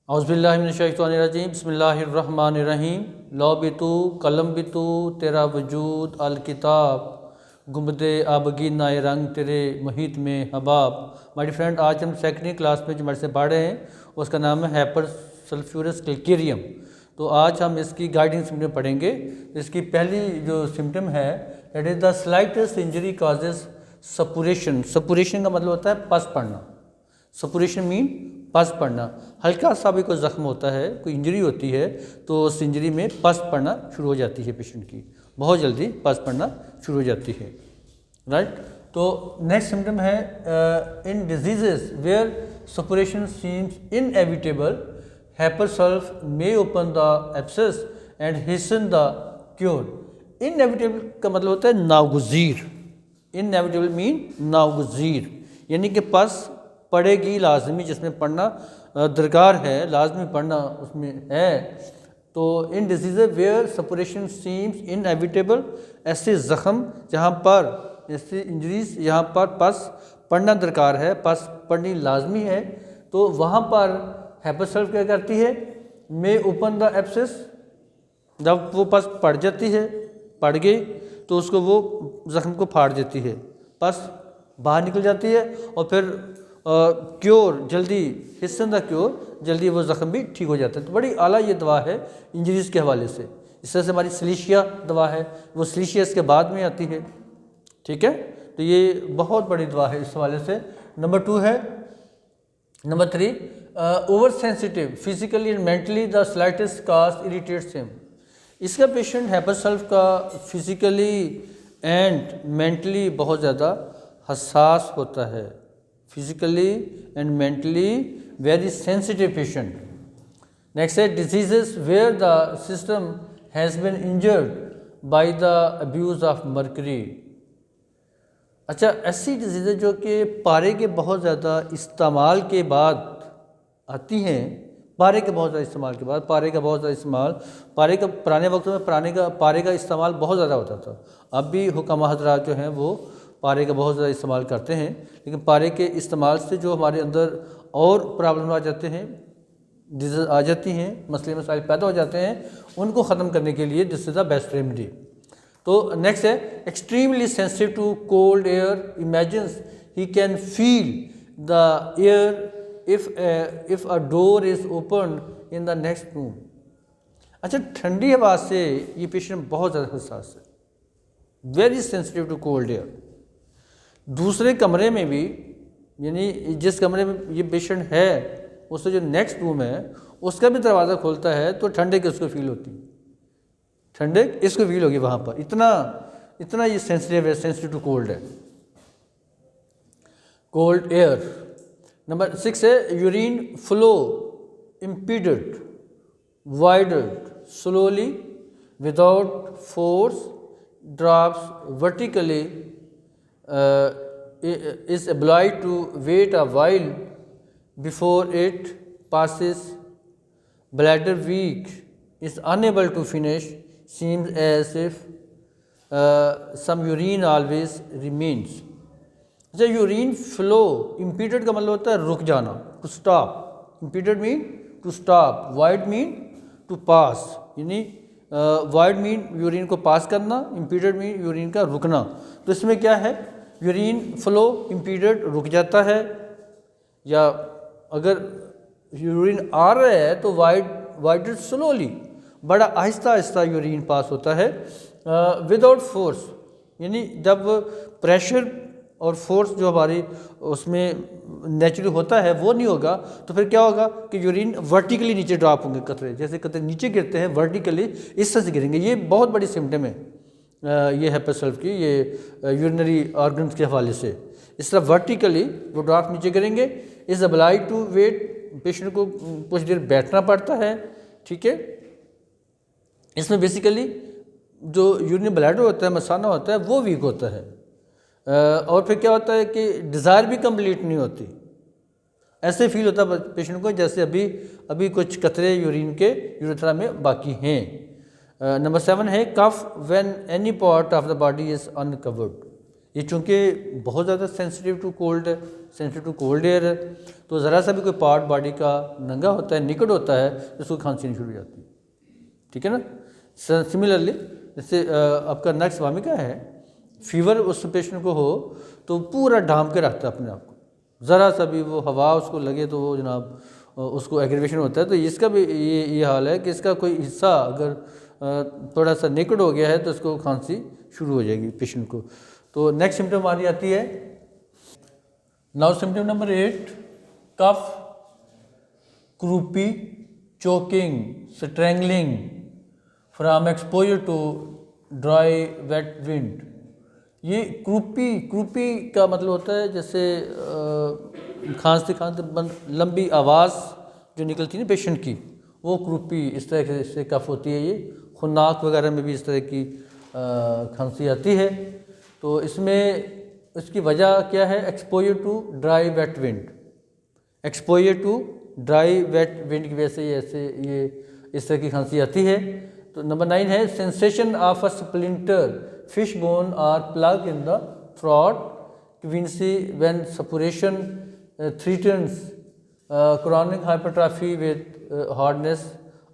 औज़ुबिल्लाहिमिनश्शैतानिर्रजीम बिस्मिल्लाहिर्रहमानिर्रहीम लौ बितु कलम बितु तेरा वजूद अल किताब गुंबदे आबगी नाए रंग तेरे मुहित में हबाब। माय डियर फ्रेंड, आज हम सेकंड क्लास में जो हमारे से पढ़ रहे हैं उसका नाम है हाइपर सल्फ्यूरस कैल्केरियम। तो आज हम इसकी गाइडिंग सिम्टम पढ़ेंगे। इसकी पहली जो सिम्टम है that is the slightest injury causes suppuration. Suppuration का मतलब होता है पस पड़ना। सपुरेशन मीन पस पड़ना। हल्का सा भी कोई ज़ख्म होता है, कोई इंजरी होती है तो उस इंजरी में पस पड़ना शुरू हो जाती है पेशेंट की, बहुत जल्दी पस पड़ना शुरू हो जाती है। राइट। तो नेक्स्ट सिम्टम है in diseases where suppuration seems inevitable hepar sulph may open the abscess and hasten the cure. Inevitable का मतलब होता है नागुज़ीर। इनएविटेबल मीन नागुज़ीर, यानी कि पस पड़ेगी लाजमी, जिसमें पढ़ना दरकार है, लाजमी पढ़ना उसमें है। तो इन disease where suppuration seems inevitable, ऐसे ज़ख़म जहाँ पर, ऐसे इंजरीज यहाँ पर पस पढ़ना दरकार है, पस पढ़नी लाजमी है, तो वहाँ पर हाइपरसल्फ क्या करती है, मे ओपन द एब्सेस। जब वो पस पड़ जाती है, पड़ गई तो उसको वो ज़ख़म को फाड़ देती है, पस बाहर निकल जाती है और फिर क्योर जल्दी, हिस्सन द क्योर, जल्दी वो ज़ख़म भी ठीक हो जाता है। तो बड़ी आला ये दवा है इंजरीज़ के हवाले से। इस तरह से हमारी सिलिशिया दवा है, वो सिलिशिया इसके बाद में आती है। ठीक है, तो ये बहुत बड़ी दवा है इस हवाले से। नंबर 2 है, number 3, over sensitive physically and mentally the slightest cause irritates him. इसका पेशेंट हाइपरसल्फ का फिजिकली एंड मेंटली बहुत ज़्यादा हसास होता है, physically and mentally very sensitive patient. Next है diseases where the system has been injured by the abuse of mercury. अच्छा, ऐसी डिजीज़ जो कि पारे के बहुत ज़्यादा इस्तेमाल के बाद आती हैं, पारे के बहुत ज़्यादा इस्तेमाल के बाद, पारे का बहुत ज़्यादा इस्तेमाल, पारे का पुराने वक्तों में पारे का इस्तेमाल बहुत ज़्यादा होता था। अब भी हुक्मा हज़रात जो हैं वो पारे का बहुत ज़्यादा इस्तेमाल करते हैं, लेकिन पारे के इस्तेमाल से जो हमारे अंदर और प्रॉब्लम आ जाते हैं, डिजीज़ आ जाती हैं, मसले मसाइल पैदा हो जाते हैं, उनको ख़त्म करने के लिए this is the best remedy. तो नेक्स्ट है extremely sensitive to cold air, imagines he can feel the air if a door is open in the next room. अच्छा, ठंडी हवा से ये पेशेंट बहुत ज़्यादा हसास है, very sensitive to cold air. दूसरे कमरे में भी, यानी जिस कमरे में ये पेशेंट है उससे जो नेक्स्ट रूम है उसका भी दरवाज़ा खोलता है तो ठंडक उसको फील होती है, ठंडक इसको फील होगी वहाँ पर। इतना ये सेंसिटिव है, सेंसिटिव टू कोल्ड है, कोल्ड एयर। नंबर 6 है urine flow impeded, voided slowly without force, drops vertically, is obliged to wait a while before it passes, bladder weak, is unable to finish, seems as if some urine always remains। अच्छा, urine flow impeded का मतलब होता है रुक जाना, to stop. Impeded mean to stop, void mean to pass, यानी void mean urine को पास करना, इम्पीडेड मीन यूरिन का रुकना। तो इसमें क्या है, यूरिन फ्लो इम्पीडेड रुक जाता है, या अगर यूरिन आ रहा है तो वाइडेड स्लोली, बड़ा आहिस्ता आहिस्ता यूरिन पास होता है। विदाउट फोर्स, यानी जब प्रेशर और फोर्स जो हमारी उसमें नेचुरली होता है वो नहीं होगा, तो फिर क्या होगा कि यूरिन वर्टिकली नीचे ड्रॉप होंगे, कतरे जैसे कतरे नीचे गिरते हैं वर्टिकली, इस तरह से गिरेंगे। ये बहुत बड़ी सिम्टम है ये हाइपरसल्फ की, ये यूरिनरी ऑर्गन्स के हवाले से। इस तरह वर्टिकली वो ड्रॉप नीचे गिरेंगे। Is obliged to wait, patient को कुछ देर बैठना पड़ता है। ठीक है, इसमें बेसिकली जो यूरिनरी ब्लैडर होता है, मसाना होता है, वो वीक होता है। और फिर क्या होता है कि डिज़ायर भी कंप्लीट नहीं होती, ऐसे फील होता है पेशेंट को जैसे अभी कुछ कतरे यूरिन के यूरेथ्रा में बाकी हैं। नंबर 7 है cough when any part of the body is uncovered. ये चूँकि बहुत ज़्यादा सेंसिटिव टू कोल्ड है, सेंसिटिव टू कोल्ड एयर है, तो ज़रा सा भी कोई पार्ट बॉडी का नंगा होता है, निकट होता है, तो उसको खांसी नहीं शुरू हो जाती। ठीक है ना। सिमिलरली जैसे आपका नेक्स्ट वामिका है, फीवर उस पेशेंट को हो तो पूरा ढांप के रखता है अपने आप को, ज़रा सा भी वो हवा उसको लगे तो वो जनाब उसको एग्रीवेशन होता है। तो इसका भी ये हाल है कि इसका कोई हिस्सा अगर थोड़ा सा निकट हो गया है तो उसको खांसी शुरू हो जाएगी पेशेंट को। तो नेक्स्ट सिम्टम हमारी आती है now symptom number 8, cough, croupy, choking, strangling from exposure to dry wet wind. ये क्रूपी का मतलब होता है जैसे खांसते खांसते लंबी आवाज़ जो निकलती है ना पेशेंट की, वो क्रूपी इस तरह से कफ होती है। ये खुन्नाक वगैरह में भी इस तरह की खांसी आती है। तो इसमें इसकी वजह क्या है? Exposure to dry wet wind, exposure to dry wet wind की वजह से ये इस तरह की खांसी आती है। तो नंबर 9 है sensation of a splinter fish bone or plug in the throat, quinsy when suppuration threatens chronic hypertrophy with hardness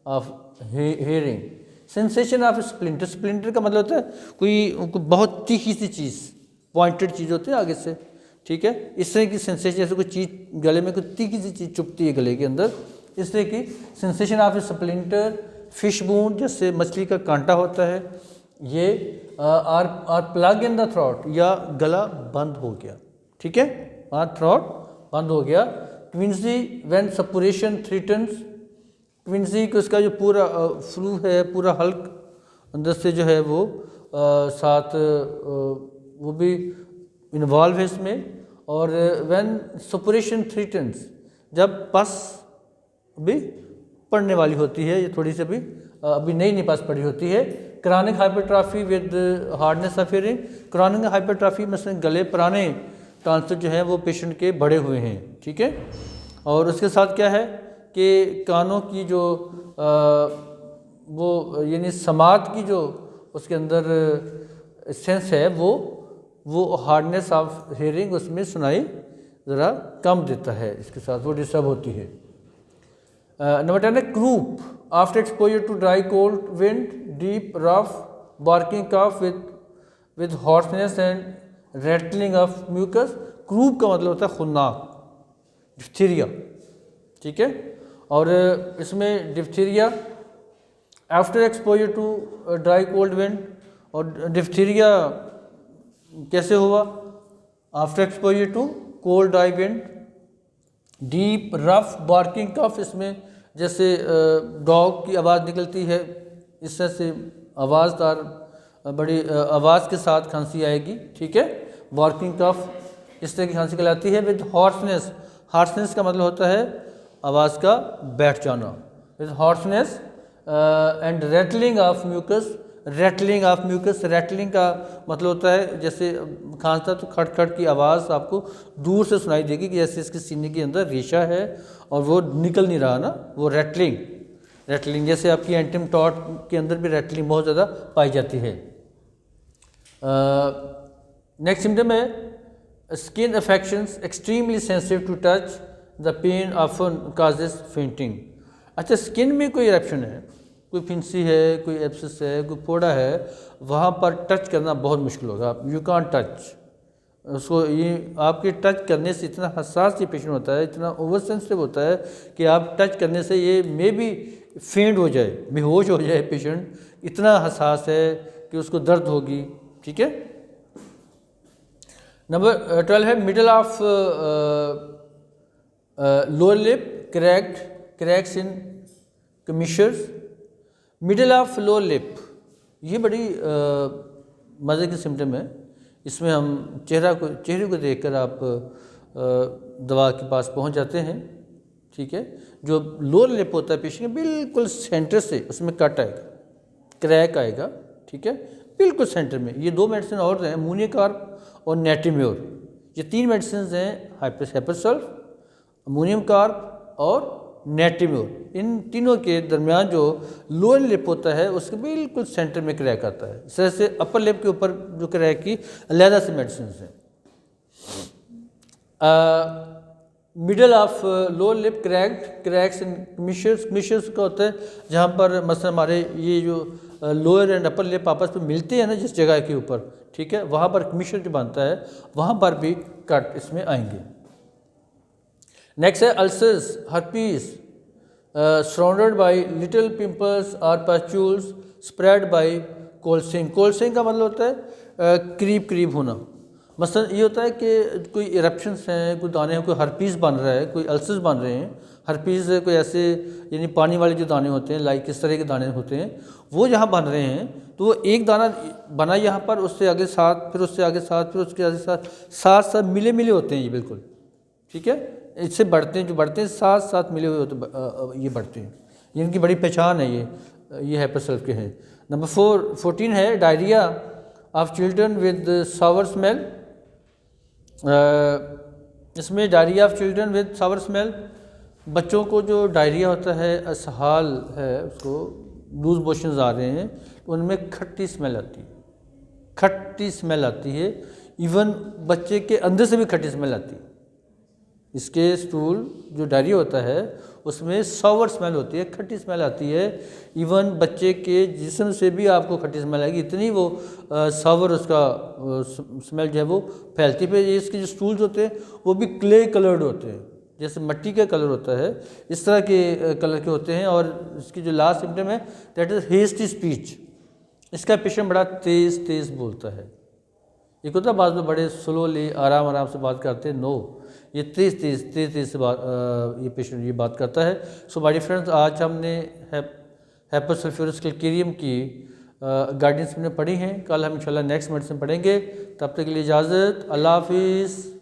of hearing. Sensation of splinter, splinter का मतलब होता है कोई बहुत तीखी सी चीज़, पॉइंटेड चीज़ होती है आगे से। ठीक है, इस तरह की सेंसेशन, जैसे कोई चीज़ गले में कोई तीखी सी चीज़ चुभती है गले के अंदर, इस तरह की sensation of splinter. Fish bone जैसे मछली का कांटा होता है, ये are plug in the throat, या गला बंद हो गया। ठीक है, आर थ्रोट बंद हो गया। क्विंसी व्हेन सपुरेशन थ्रीटन्स, क्विंसी को इसका जो पूरा फ्लू है, पूरा हल्क अंदर से जो है वो साथ वो भी इन्वॉल्व है इसमें। और व्हेन सपुरेशन थ्रीटन्स, जब पस भी पड़ने वाली होती है, ये थोड़ी सी अभी नई पस पड़ी होती है। Chronic hypertrophy with hardness of hearing, chronic hypertrophy मसलन गले पुराने टॉन्सिल जो हैं वो पेशेंट के बड़े हुए हैं। ठीक है, और उसके साथ क्या है कि कानों की जो वो यानी समात की जो उसके अंदर सेंस है वो हार्डनेस ऑफ हियरिंग उसमें सुनाई ज़रा कम देता है, इसके साथ वो डिस्टर्ब होती है। नंबर 10 है croup, after exposure to dry cold wind, deep rough barking cough with hoarseness and rattling of mucus. Croup का मतलब होता है खुन्नाक, डिप्थीरिया। ठीक है, और इसमें diphtheria after exposure to dry cold wind, और डिप्थीरिया कैसे हुआ? After exposure to cold dry wind. Deep rough barking cough, इसमें जैसे डॉग की आवाज़ निकलती है, इस तरह से आवाज़दार बड़ी आवाज़ के साथ खांसी आएगी। ठीक है, बार्किंग कफ इस तरह की खांसी कहलाती है। विद हॉर्सनेस, हॉर्सनेस का मतलब होता है आवाज़ का बैठ जाना। With hoarseness and rattling of mucus, rattling of mucus, rattling का मतलब होता है जैसे खांसता तो खट खट की आवाज़ आपको दूर से सुनाई देगी कि जैसे इसके सीने के अंदर रेशा है और वो निकल नहीं रहा ना, वो रेटलिंग। रेटलिंग जैसे आपकी एंटीमटॉट के अंदर भी रेटलिंग बहुत ज़्यादा पाई जाती है। नेक्स्ट सिम्टम है skin affections, extremely sensitive to touch, the pain often causes fainting. अच्छा, स्किन में कोई इरेप्शन है, कोई फिंसी है, कोई एब्सिस है, कोई फोड़ा है, वहाँ पर टच करना बहुत मुश्किल होगा। यू कांट टच उसको, ये आपके टच करने से इतना हसास ये पेशेंट होता है, इतना ओवर सेंसिटिव होता है कि आप टच करने से ये मे बी फेंट हो जाए, बेहोश हो जाए पेशेंट, इतना हसास है कि उसको दर्द होगी। ठीक है, नंबर 12 है middle of lower lip cracked, cracks in commissures. Middle of lower lip, ये बड़ी मज़े की सिम्टम है। इसमें हम चेहरे को देखकर आप दवा के पास पहुंच जाते हैं। ठीक है, जो लोअर लिप होता है पेशेंट के बिल्कुल सेंटर से उसमें कट आएगा, क्रैक आएगा। ठीक है, बिल्कुल सेंटर में। ये 2 मेडिसिन और हैं, अमोनियाकार्ब और नेटिम्योर। ये 3 मेडिसिन हैं, हाइपरसल्फ, अमोनियम कार्ब और नेटिव्योर, इन तीनों के दरमियान जो लोअर लिप होता है उसके बिल्कुल सेंटर में क्रैक आता है। इस तरह से अपर लिप के ऊपर जो क्रैक की अलहदा से मेडिसिन हैं। Middle of lower lip cracks in commissures का होता है जहाँ पर मसलन हमारे ये जो लोअर एंड अपर लिप आपस में मिलते हैं ना जिस जगह के ऊपर, ठीक है, वहाँ पर मिशर जो बनता है वहाँ पर भी कट इसमें आएंगे। नेक्स्ट है ulcers, herpes surrounded by little pimples और पस्ट्यूल्स स्प्रेड बाय कोल्सिंग। कोल्सिंग का मतलब होता है करीब होना। मसलन ये होता है कि कोई इरप्शंस हैं, कोई दाने हैं, कोई हर्पीस बन रहा है, कोई अल्सर्स बन रहे हैं। हर्पीस कोई ऐसे यानी पानी वाले जो दाने होते हैं, लाइक किस तरह के दाने होते हैं, वो जहाँ बन रहे हैं तो वो एक दाना बना यहाँ पर, उससे आगे साथ, फिर उससे आगे साथ, फिर उसके आगे साथ मिले होते हैं ये बिल्कुल, ठीक है। इससे बढ़ते हैं, जो बढ़ते हैं साथ मिले हुए होते ये बढ़ते हैं। इनकी बड़ी पहचान है ये हाइपरसल्फ के हैं। नंबर 14 है diarrhoea of children with sour smell. इसमें diarrhoea of children with sour smell, बच्चों को जो डायरिया होता है, असहाल है, उसको लूज मोशंस आ रहे हैं, उनमें खट्टी स्मेल आती है। इवन बच्चे के अंदर से भी खट्टी स्मेल आती है। इसके स्टूल जो डायरिया होता है उसमें सावर स्मेल होती है, खट्टी स्मेल आती है। इवन बच्चे के जिस्म से भी आपको खट्टी स्मेल आएगी, इतनी वो सावर उसका स्मेल जो है वो फैलती है। फिर इसके जो स्टूल्स होते हैं वो भी क्ले कलर्ड होते हैं, जैसे मिट्टी का कलर होता है इस तरह के कलर के होते हैं। और इसकी जो लास्ट सिम्टम है दैट इज़ हेस्टी स्पीच। इसका पेशेंट बड़ा तेज़ बोलता है। एक होता है बाद में बड़े स्लोली आराम से बात करते हैं, नो, ये तेज़ से ये पेशेंट ये बात करता है। सो माय डियर फ्रेंड्स, आज हमने हाइपरसल्फ्यूरस क्लैरियम की गाइडेंस में पढ़ी हैं। कल हम इंशाल्लाह नेक्स्ट मेडिसिन पढ़ेंगे। तब तक के लिए इजाज़त, अल्लाह हाफिज़।